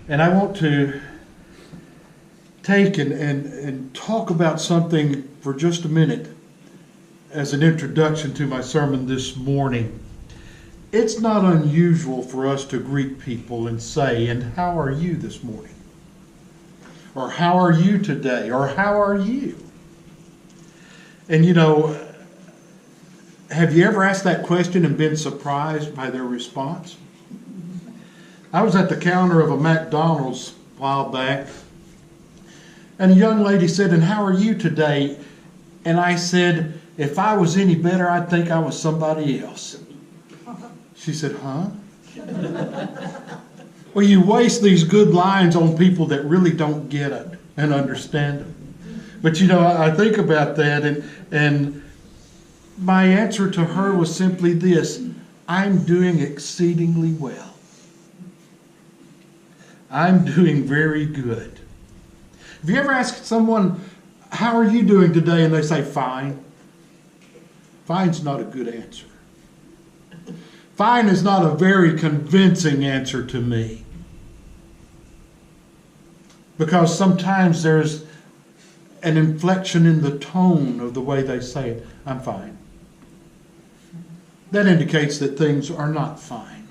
And I want to take and talk about something for just a minute as an introduction to my sermon this morning. It's not unusual for us to greet people and say, "And how are you this morning?" Or "How are you today?" Or "How are you?" And have you ever asked that question and been surprised by their response? I was at the counter of a McDonald's a while back, and a young lady said, "And how are you today?" And I said, "If I was any better, I'd think I was somebody else." She said, "Huh?" Well, you waste these good lines on people that really don't get it and understand it. But I think about that, and my answer to her was simply this: I'm doing exceedingly well. I'm doing very good. Have you ever asked someone, "How are you doing today?" and they say, "Fine"? Fine's not a good answer. Fine is not a very convincing answer to me. Because sometimes there's an inflection in the tone of the way they say it. "I'm fine." That indicates that things are not fine.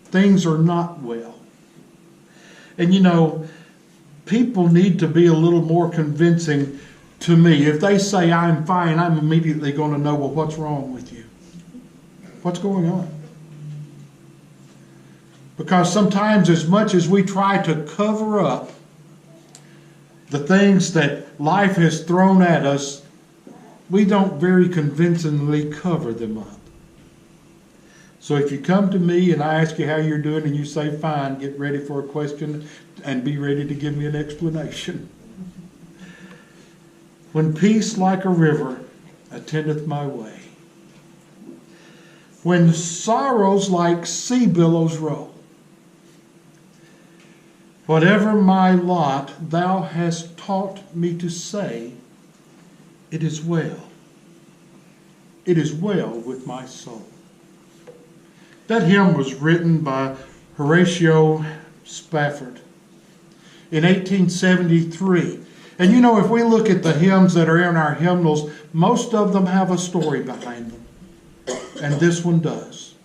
Things are not well. And people need to be a little more convincing to me. If they say "I'm fine," I'm immediately going to know, well, what's wrong with you? What's going on? Because sometimes, as much as we try to cover up the things that life has thrown at us, we don't very convincingly cover them up. So if you come to me and I ask you how you're doing and you say "fine," get ready for a question and be ready to give me an explanation. When peace like a river attendeth my way, when sorrows like sea billows roll, whatever my lot, thou hast taught me to say, "It is well. It is well with my soul." That hymn was written by Horatio Spafford in 1873. And if we look at the hymns that are in our hymnals, most of them have a story behind them. And this one does.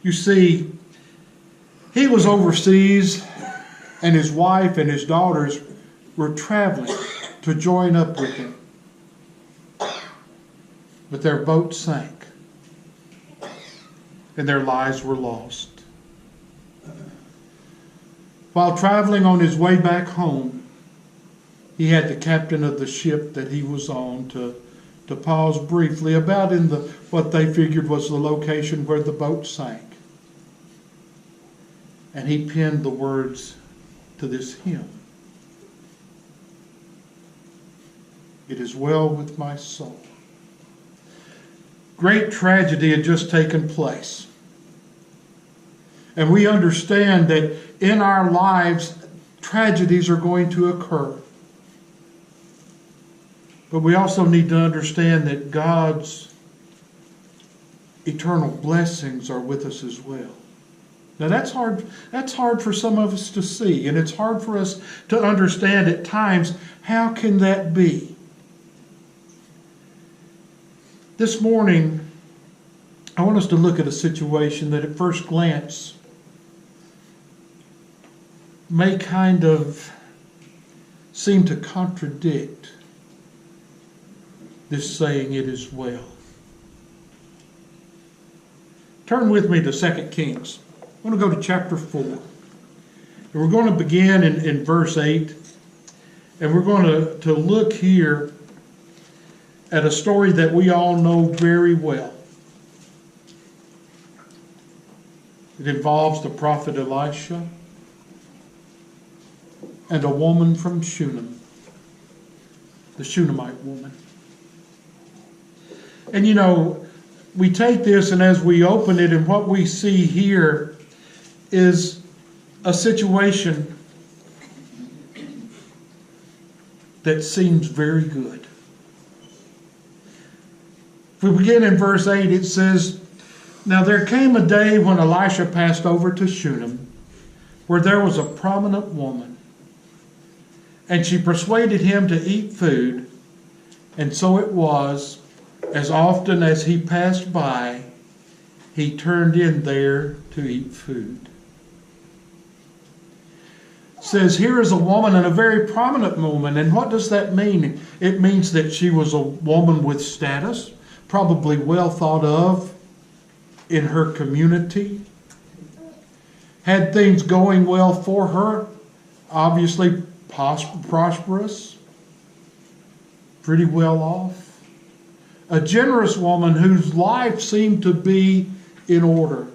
You see, he was overseas, and his wife and his daughters were traveling to join up with him. But their boat sank, and their lives were lost. While traveling on his way back home, he had the captain of the ship that he was on to pause briefly about in what they figured was the location where the boat sank. And he penned the words to this hymn. "It is well with my soul." Great tragedy had just taken place. And we understand that in our lives, tragedies are going to occur. But we also need to understand that God's eternal blessings are with us as well. Now that's hard for some of us to see, and it's hard for us to understand at times. How can that be? This morning, I want us to look at a situation that at first glance may kind of seem to contradict this saying, "It is well." Turn with me to 2 Kings. I'm going to go to chapter 4. And we're going to begin in verse 8. And we're going to look here at a story that we all know very well. It involves the prophet Elisha and a woman from Shunem, the Shunammite woman. And we take this, and as we open it, and what we see here is a situation that seems very good. If we begin in verse 8, it says, "Now there came a day when Elisha passed over to Shunem, where there was a prominent woman, and she persuaded him to eat food, and so it was, as often as he passed by, he turned in there to eat food. It says here is a woman, and a very prominent woman. And what does that mean? It means that she was a woman with status, probably well thought of in her community, had things going well for her, obviously prosperous, pretty well off. A generous woman whose life seemed to be in order.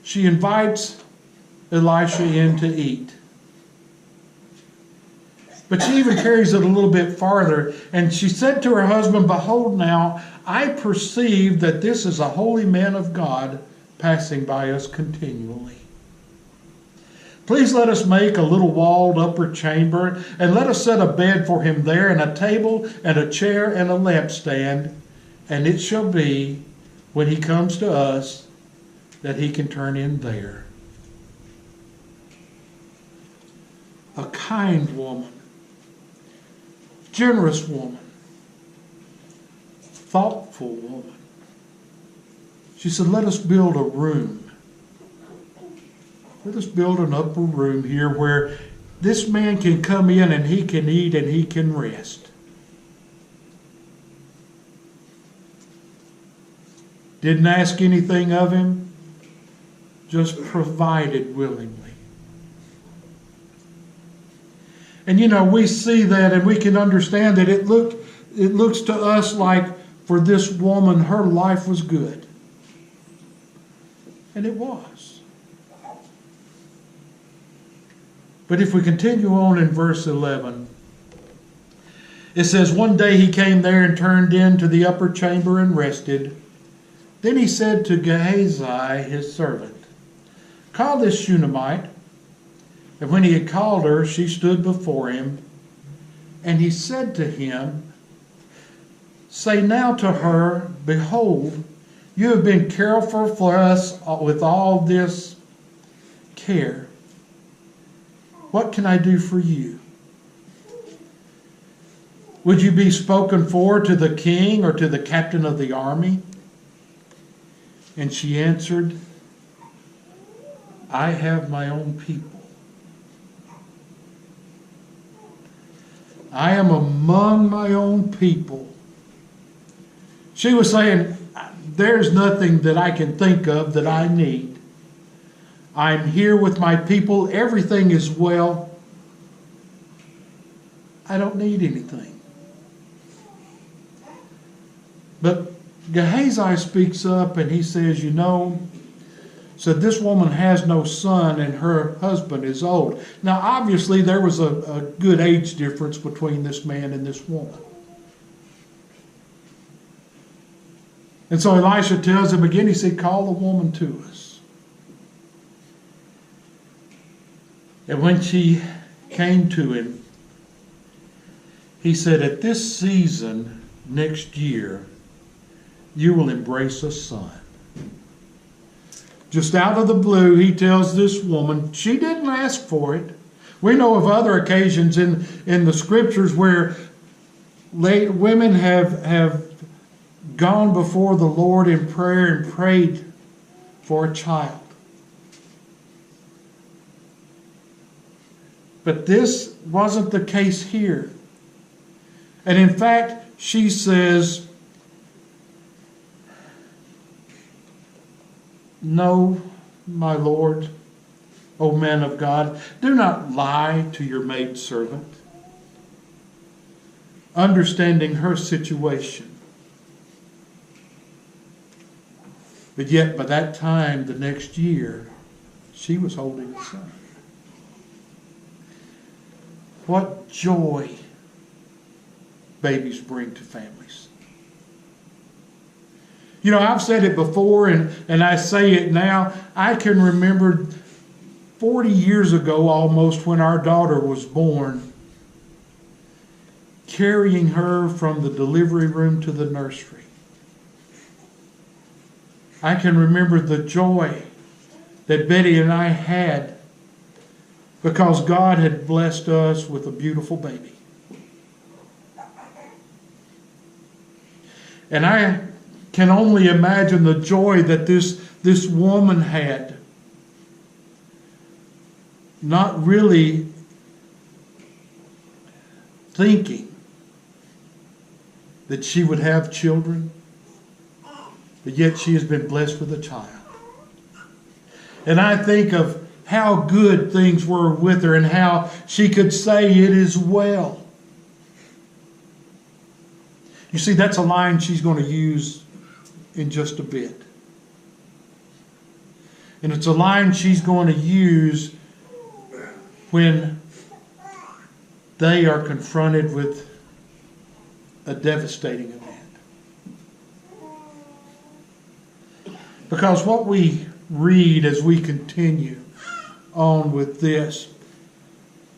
She invites Elisha in to eat. But she even carries it a little bit farther. And she said to her husband, "Behold now, I perceive that this is a holy man of God passing by us continually. Please let us make a little walled upper chamber, and let us set a bed for him there, and a table, and a chair, and a lampstand. And it shall be, when he comes to us, that he can turn in there." A kind woman, generous woman, thoughtful woman. She said, "Let us build a room. Let us build an upper room here where this man can come in and he can eat and he can rest." Didn't ask anything of him, just provided willingly. And we see that, and we can understand that it looks to us like for this woman, her life was good. And it was. But if we continue on in verse 11, it says, "One day he came there and turned into the upper chamber and rested. Then he said to Gehazi, his servant, 'Call this Shunammite.' And when he had called her, she stood before him. And he said to him, 'Say now to her, Behold, you have been careful for us with all this care. What can I do for you? Would you be spoken for to the king or to the captain of the army?' And she answered, 'I have my own people. I am among my own people.'" She was saying, there's nothing that I can think of that I need. I'm here with my people. Everything is well. I don't need anything. But Gehazi speaks up and he says, said this woman has no son and her husband is old. Now obviously there was a good age difference between this man and this woman. And so Elisha tells him again, he said, "Call the woman to us." And when she came to him, he said, "At this season next year, you will embrace a son." Just out of the blue, he tells this woman, she didn't ask for it. We know of other occasions in the scriptures where women have gone before the Lord in prayer and prayed for a child. But this wasn't the case here. And in fact, she says, "No, my Lord, O man of God, do not lie to your maidservant," understanding her situation. But yet, by that time, the next year, she was holding a son. What joy babies bring to families. I've said it before and I say it now. I can remember 40 years ago almost, when our daughter was born, carrying her from the delivery room to the nursery. I can remember the joy that Betty and I had because God had blessed us with a beautiful baby. And I can only imagine the joy that this woman had, not really thinking that she would have children, but yet she has been blessed with a child. And I think of how good things were with her and how she could say, "It is well." You see, that's a line she's going to use in just a bit. And it's a line she's going to use when they are confronted with a devastating event. Because what we read as we continue on with this,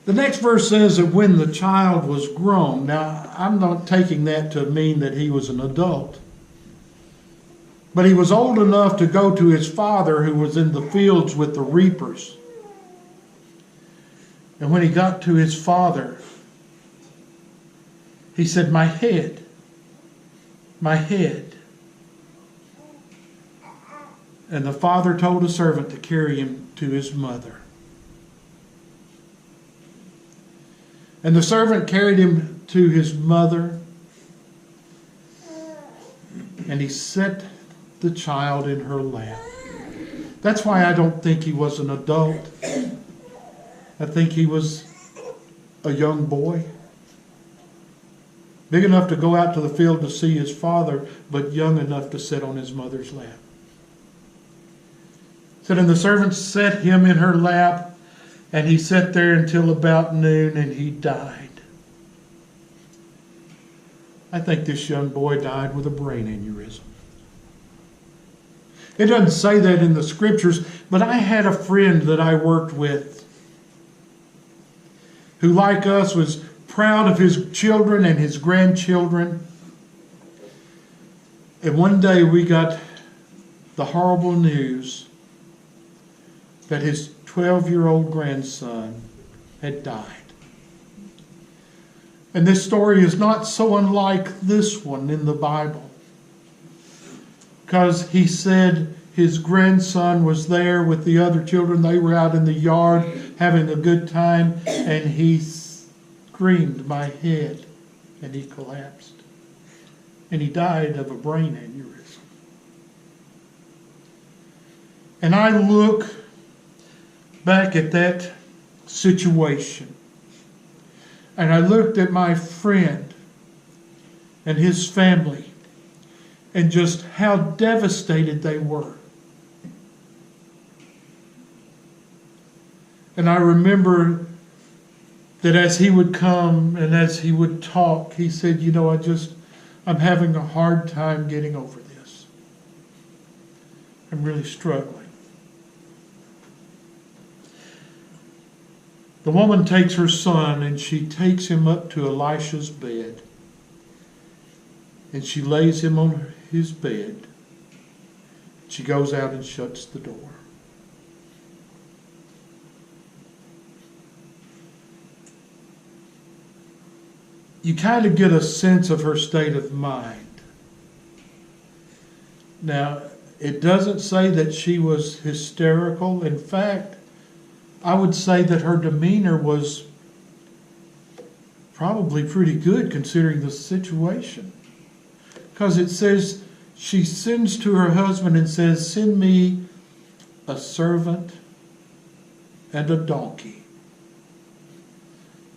the next verse says that when the child was grown. Now, I'm not taking that to mean that he was an adult. But he was old enough to go to his father who was in the fields with the reapers. And when he got to his father, he said, "My head, my head." And the father told a servant to carry him to his mother. And the servant carried him to his mother, and he set the child in her lap. That's why I don't think he was an adult. I think he was a young boy, big enough to go out to the field to see his father, but young enough to sit on his mother's lap. It said, and the servant set him in her lap, and he sat there until about noon, and he died. I think this young boy died with a brain aneurysm. It doesn't say that in the scriptures, but I had a friend that I worked with who, like us, was proud of his children and his grandchildren. And one day we got the horrible news that his 12-year-old grandson had died. And this story is not so unlike this one in the Bible, because he said his grandson was there with the other children. They were out in the yard having a good time, and he screamed, "My head," and he collapsed. And he died of a brain aneurysm. And I look back at that situation, and I looked at my friend and his family and just how devastated they were. And I remember that as he would come and as he would talk, he said, I'm having a hard time getting over this. I'm really struggling. The woman takes her son and she takes him up to Elisha's bed. And she lays him on his bed. She goes out and shuts the door. You kind of get a sense of her state of mind. Now, it doesn't say that she was hysterical. In fact, I would say that her demeanor was probably pretty good considering the situation. Because it says she sends to her husband and says, "Send me a servant and a donkey,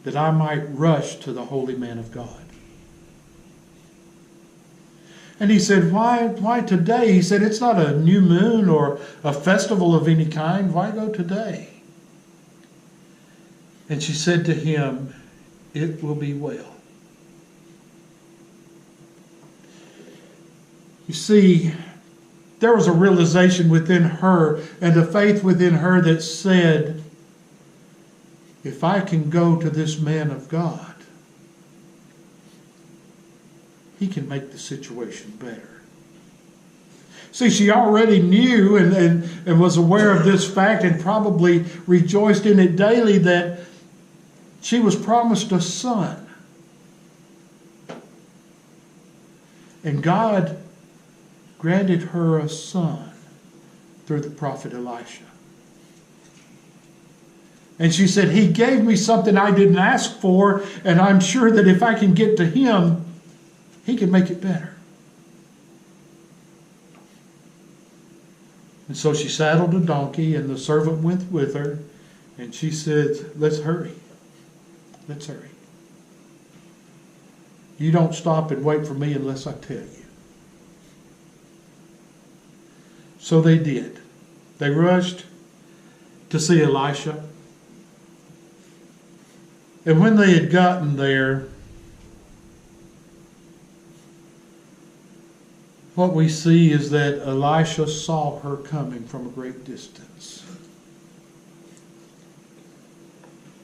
that I might rush to the holy man of God." And he said, why today? He said, it's not a new moon or a festival of any kind. Why go today? And she said to him, "It will be well." You see, there was a realization within her and a faith within her that said, if I can go to this man of God, he can make the situation better. See, she already knew and was aware of this fact and probably rejoiced in it daily that she was promised a son. And God granted her a son through the prophet Elisha. And she said, he gave me something I didn't ask for, and I'm sure that if I can get to him, he can make it better. And so she saddled a donkey, and the servant went with her, and she said, let's hurry. Let's hurry. You don't stop and wait for me unless I tell you. So they did. They rushed to see Elisha. And when they had gotten there, what we see is that Elisha saw her coming from a great distance.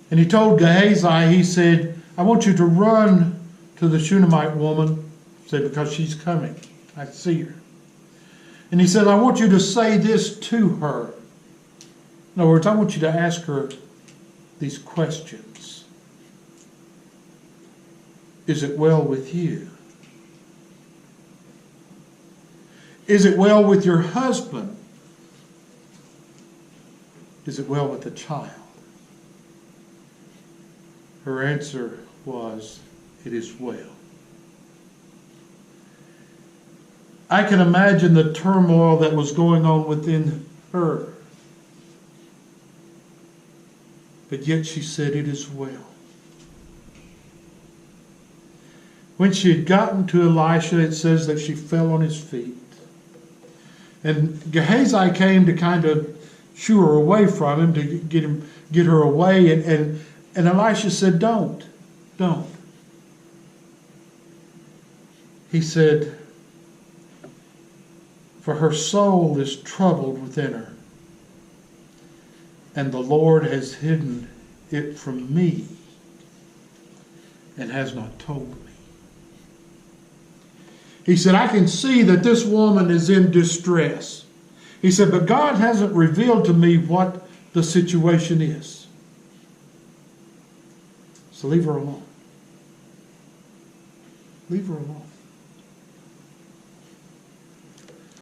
And he told Gehazi, he said, I want you to run to the Shunammite woman, said, because she's coming. I see her. And he said, I want you to say this to her. In other words, I want you to ask her these questions. Is it well with you? Is it well with your husband? Is it well with the child? Her answer was, it is well. I can imagine the turmoil that was going on within her. But yet she said, it is well. When she had gotten to Elisha, it says that she fell on his feet. And Gehazi came to kind of shoo her away from him, to get her away. And Elisha said, don't. He said, for her soul is troubled within her, and the Lord has hidden it from me and has not told me. He said, I can see that this woman is in distress. He said, but God hasn't revealed to me what the situation is. So leave her alone. Leave her alone.